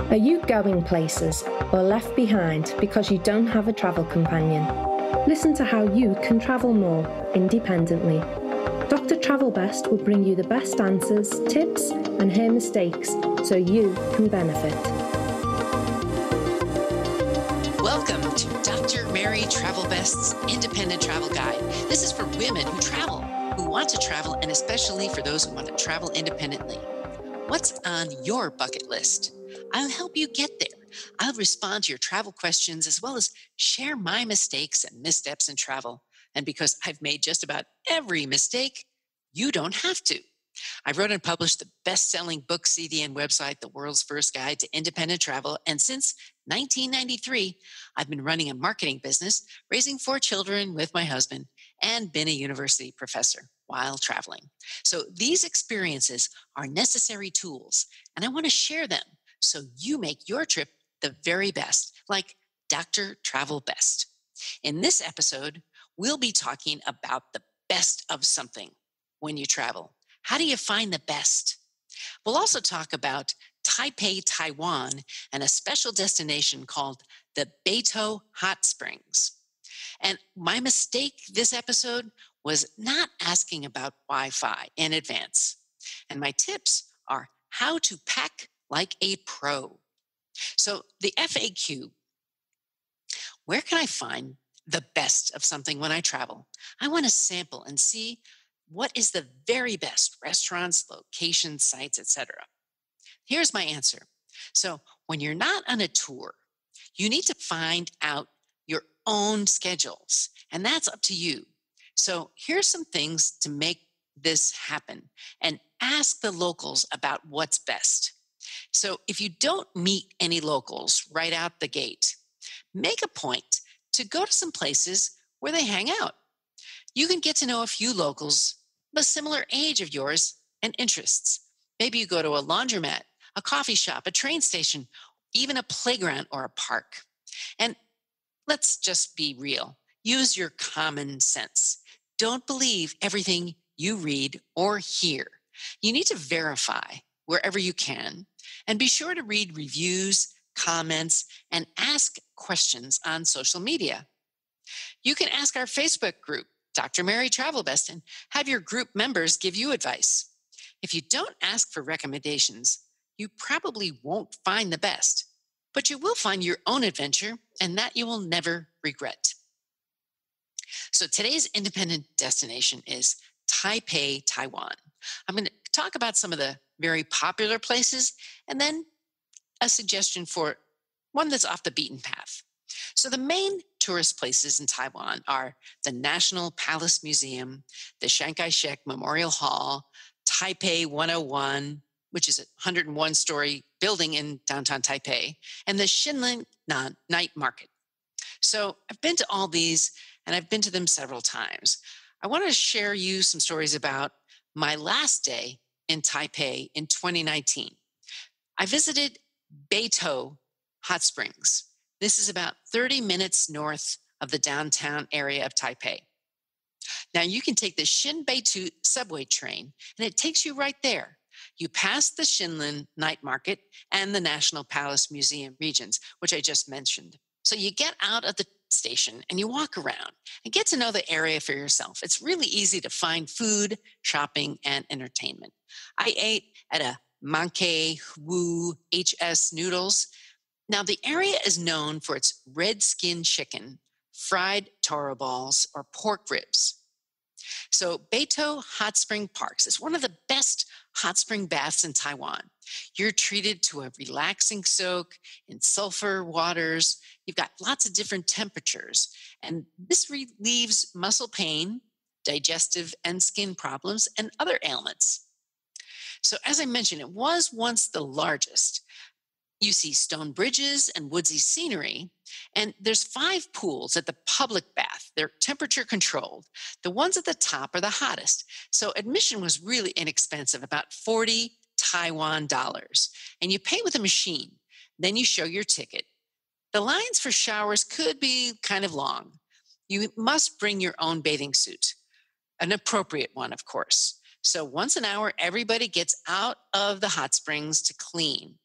Are you going places or left behind because you don't have a travel companion? Listen to how you can travel more independently. Dr Travelbest will bring you the best answers, tips, and hear mistakes so you can benefit. Welcome to Dr. Mary Travelbest's Independent Travel Guide. This is for women who travel, who want to travel, and especially for those who want to travel independently. What's on your bucket list? I'll help you get there. I'll respond to your travel questions as well as share my mistakes and missteps in travel. And because I've made just about every mistake, you don't have to. I wrote and published the best-selling book, CD, and website, The World's First Guide to Independent Travel. And since 1993, I've been running a marketing business, raising 4 children with my husband, and been a university professor while traveling. So these experiences are necessary tools, and I want to share them so you make your trip the very best, like Dr. Travelbest. In this episode, we'll be talking about the best of something when you travel. How do you find the best? We'll also talk about Taipei, Taiwan, and a special destination called the Beitou Hot Springs. And my mistake this episode was not asking about Wi-Fi in advance. And my tips are how to pack like a pro. So the FAQ, where can I find the best of something when I travel? I want to sample and see what is the very best restaurants, locations, sites, etc. Here's my answer. So when you're not on a tour, you need to find out your own schedules, and that's up to you. So here's some things to make this happen, and ask the locals about what's best. So if you don't meet any locals right out the gate, make a point to go to some places where they hang out. You can get to know a few locals of a similar age of yours and interests. Maybe you go to a laundromat, a coffee shop, a train station, even a playground or a park. And let's just be real. Use your common sense. Don't believe everything you read or hear. You need to verify wherever you can, and be sure to read reviews, comments, and ask questions on social media. You can ask our Facebook group, Dr. Mary Travelbest, and have your group members give you advice. If you don't ask for recommendations, you probably won't find the best, but you will find your own adventure, and that you will never regret. So today's independent destination is Taipei, Taiwan. I'm going to talk about some of the very popular places, and then a suggestion for one that's off the beaten path. So the main tourist places in Taiwan are the National Palace Museum, the Chiang Kai-shek Memorial Hall, Taipei 101, which is a 101-story building in downtown Taipei, and the Xinlin Night Market. So I've been to all these, and I've been to them several times. I want to share you some stories about my last day in Taipei in 2019. I visited Beitou Hot Springs. This is about 30 minutes north of the downtown area of Taipei. Now you can take the Xinbeitou subway train, and it takes you right there. You pass the Xinlin Night Market and the National Palace Museum regions, which I just mentioned. So you get out of the station and you walk around and get to know the area for yourself. It's really easy to find food, shopping, and entertainment. I ate at a Manke Wu HS Noodles. Now the area is known for its red skin chicken, fried taro balls, or pork ribs. So Beitou Hot Spring Parks is one of the best hot spring baths in Taiwan. You're treated to a relaxing soak in sulfur waters. You've got lots of different temperatures, and this relieves muscle pain, digestive and skin problems, and other ailments. So as I mentioned, it was once the largest. You see stone bridges and woodsy scenery, and there's 5 pools at the public bath. They're temperature controlled. The ones at the top are the hottest. So admission was really inexpensive, about 40 Taiwan dollars. And you pay with a machine. Then you show your ticket. The lines for showers could be kind of long. You must bring your own bathing suit, an appropriate one, of course. So once an hour, everybody gets out of the hot springs to clean.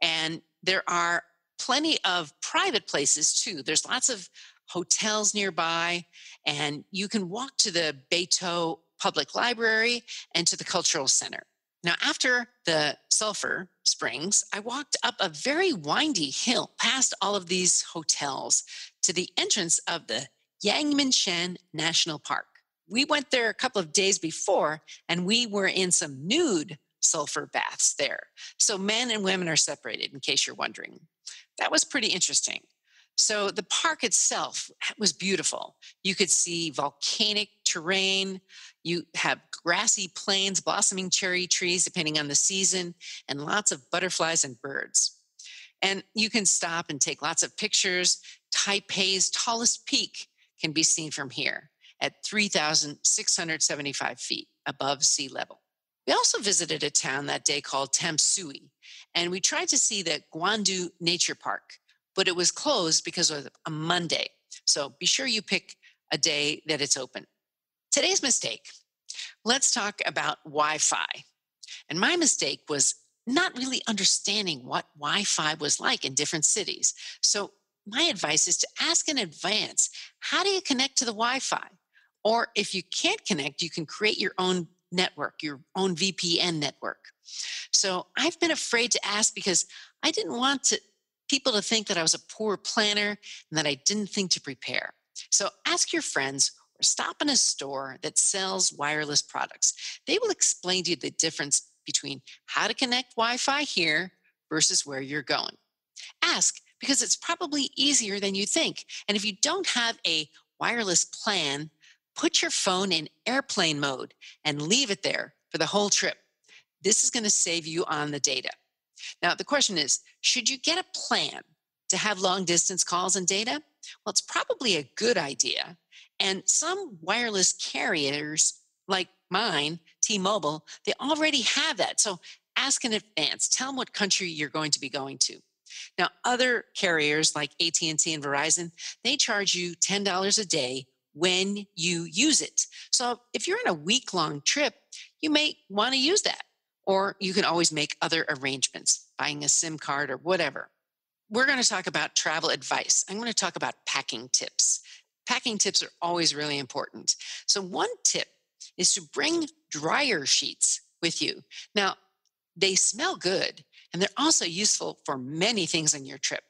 And there are plenty of private places too. There's lots of hotels nearby, and you can walk to the Beito Public Library and to the Cultural Center. Now, after the sulfur springs, I walked up a very windy hill past all of these hotels to the entrance of the Yangmingshan National Park. We went there a couple of days before, and we were in some nude sulfur baths there. So men and women are separated, in case you're wondering. That was pretty interesting. So the park itself was beautiful. You could see volcanic terrain. You have grassy plains, blossoming cherry trees, depending on the season, and lots of butterflies and birds. And you can stop and take lots of pictures. Taipei's tallest peak can be seen from here at 3,675 feet above sea level. We also visited a town that day called Tamsui, and we tried to see the Guandu Nature Park, but it was closed because of a Monday. So be sure you pick a day that it's open. Today's mistake. Let's talk about Wi-Fi. And my mistake was not really understanding what Wi-Fi was like in different cities. So my advice is to ask in advance, how do you connect to the Wi-Fi? Or if you can't connect, you can create your own network, your own VPN network. So I've been afraid to ask because I didn't want people to think that I was a poor planner and that I didn't think to prepare. So ask your friends or stop in a store that sells wireless products. They will explain to you the difference between how to connect Wi-Fi here versus where you're going. Ask because it's probably easier than you think. And if you don't have a wireless plan, put your phone in airplane mode and leave it there for the whole trip. This is going to save you on the data. Now, the question is, should you get a plan to have long distance calls and data? Well, it's probably a good idea. And some wireless carriers like mine, T-Mobile, they already have that. So ask in advance. Tell them what country you're going to be going to. Now, other carriers like AT&T and Verizon, they charge you $10 a day when you use it. So if you're on a week-long trip, you may want to use that. Or you can always make other arrangements, buying a SIM card or whatever. We're going to talk about travel advice. I'm going to talk about packing tips. Packing tips are always really important. So one tip is to bring dryer sheets with you. Now, they smell good, and they're also useful for many things on your trip.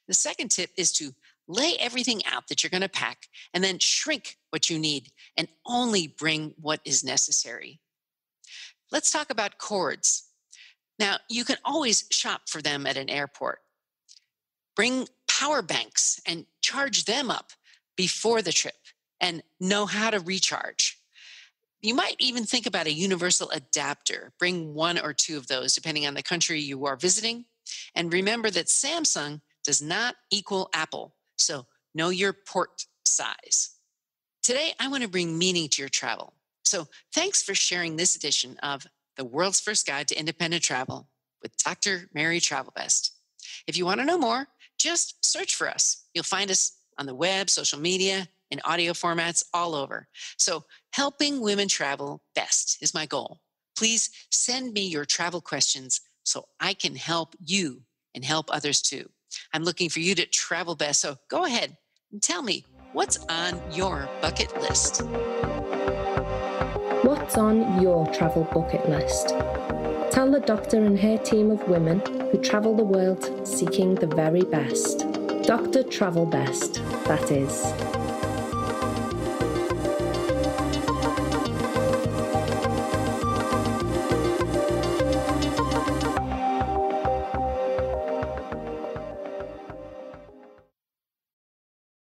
The second tip is to lay everything out that you're going to pack and then shrink what you need and only bring what is necessary. Let's talk about cords. Now, you can always shop for them at an airport. Bring power banks and charge them up before the trip and know how to recharge. You might even think about a universal adapter. Bring one or two of those, depending on the country you are visiting. And remember that Samsung does not equal Apple, so know your port size. Today, I want to bring meaning to your travel. So thanks for sharing this edition of The World's First Guide to Independent Travel with Dr. Mary Travelbest. If you want to know more, just search for us. You'll find us on the web, social media, in audio formats all over. So helping women travel best is my goal. Please send me your travel questions so I can help you and help others too. I'm looking for you to travel best. So go ahead and tell me what's on your bucket list. What's on your travel bucket list? Tell the doctor and her team of women who travel the world seeking the very best. Dr. Travelbest, that is.